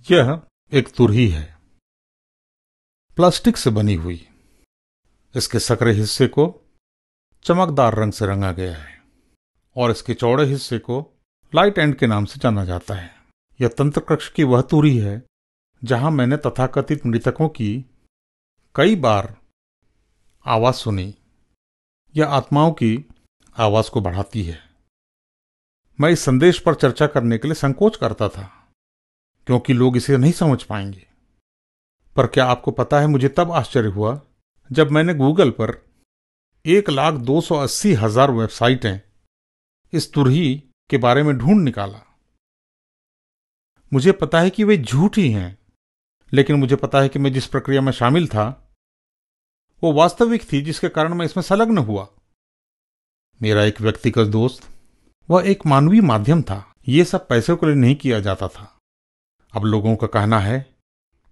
यह एक तुरही है, प्लास्टिक से बनी हुई। इसके सकरे हिस्से को चमकदार रंग से रंगा गया है और इसके चौड़े हिस्से को लाइट एंड के नाम से जाना जाता है। यह तंत्र कक्ष की वह तुरही है जहां मैंने तथाकथित मृतकों की कई बार आवाज सुनी। यह आत्माओं की आवाज को बढ़ाती है। मैं इस संदेश पर चर्चा करने के लिए संकोच करता था क्योंकि लोग इसे नहीं समझ पाएंगे। पर क्या आपको पता है, मुझे तब आश्चर्य हुआ जब मैंने गूगल पर 1,280,000 वेबसाइटें इस तुरही के बारे में ढूंढ निकाला। मुझे पता है कि वे झूठी हैं, लेकिन मुझे पता है कि मैं जिस प्रक्रिया में शामिल था वो वास्तविक थी, जिसके कारण मैं इसमें संलग्न हुआ। मेरा एक व्यक्तिगत दोस्त, वह एक मानवीय माध्यम था। ये सब पैसे के लिए नहीं किया जाता था। अब लोगों का कहना है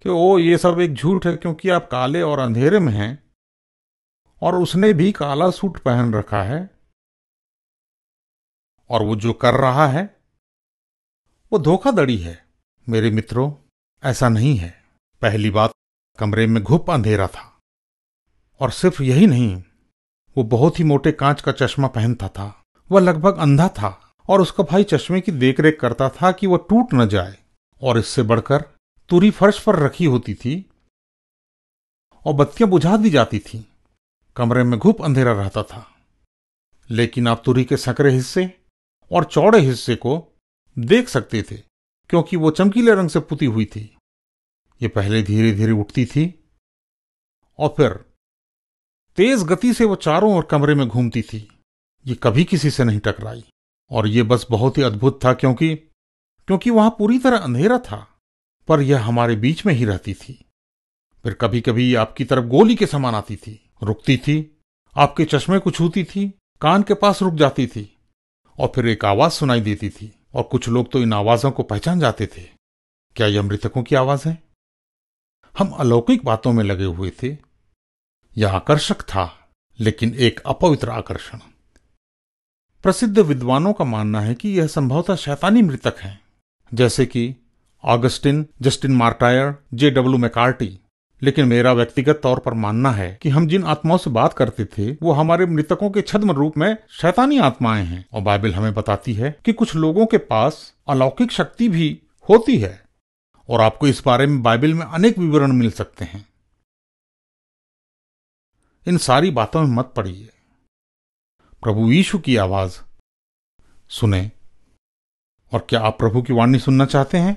कि ओ ये सब एक झूठ है क्योंकि आप काले और अंधेरे में हैं और उसने भी काला सूट पहन रखा है और वो जो कर रहा है वो धोखाधड़ी है। मेरे मित्रों, ऐसा नहीं है। पहली बात, कमरे में घुप अंधेरा था और सिर्फ यही नहीं, वो बहुत ही मोटे कांच का चश्मा पहनता था। वह लगभग अंधा था और उसका भाई चश्मे की देखरेख करता था कि वह टूट न जाए। और इससे बढ़कर तुरही फर्श पर रखी होती थी और बत्तियां बुझा दी जाती थीं। कमरे में घुप अंधेरा रहता था, लेकिन आप तुरही के संकरे हिस्से और चौड़े हिस्से को देख सकते थे क्योंकि वो चमकीले रंग से पुती हुई थी। ये पहले धीरे धीरे उठती थी और फिर तेज गति से वो चारों ओर कमरे में घूमती थी। ये कभी किसी से नहीं टकराई और ये बस बहुत ही अद्भुत था क्योंकि वहां पूरी तरह अंधेरा था, पर यह हमारे बीच में ही रहती थी। फिर कभी कभी ये आपकी तरफ गोली के समान आती थी, रुकती थी, आपके चश्मे को छूती थी, कान के पास रुक जाती थी और फिर एक आवाज सुनाई देती थी और कुछ लोग तो इन आवाजों को पहचान जाते थे। क्या यह मृतकों की आवाज है? हम अलौकिक बातों में लगे हुए थे। यह आकर्षक था, लेकिन एक अपवित्र आकर्षण। प्रसिद्ध विद्वानों का मानना है कि यह संभवतः शैतानी मृतक हैं, जैसे कि ऑगस्टिन, जस्टिन मार्टायर, J.W. मैकार्टी। लेकिन मेरा व्यक्तिगत तौर पर मानना है कि हम जिन आत्माओं से बात करते थे वो हमारे मृतकों के छद्म रूप में शैतानी आत्माएं हैं। और बाइबल हमें बताती है कि कुछ लोगों के पास अलौकिक शक्ति भी होती है और आपको इस बारे में बाइबल में अनेक विवरण मिल सकते हैं। इन सारी बातों में मत पड़िए। प्रभु यीशु की आवाज सुने। और क्या आप प्रभु की वाणी सुनना चाहते हैं?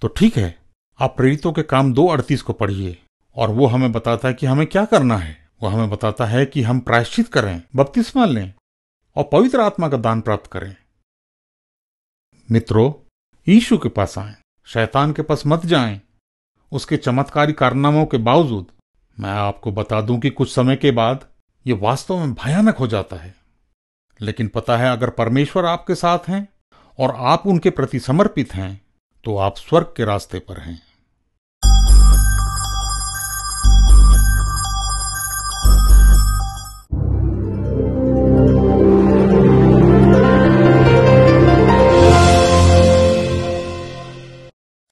तो ठीक है, आप प्रेरितों के काम 2:38 को पढ़िए और वो हमें बताता है कि हमें क्या करना है। वो हमें बताता है कि हम प्रायश्चित करें, बपतिस्मा लें और पवित्र आत्मा का दान प्राप्त करें। मित्रों, यीशु के पास आएं, शैतान के पास मत जाएं। उसके चमत्कारी कारनामों के बावजूद मैं आपको बता दूं कि कुछ समय के बाद ये वास्तव में भयानक हो जाता है। लेकिन पता है, अगर परमेश्वर आपके साथ हैं और आप उनके प्रति समर्पित हैं तो आप स्वर्ग के रास्ते पर हैं।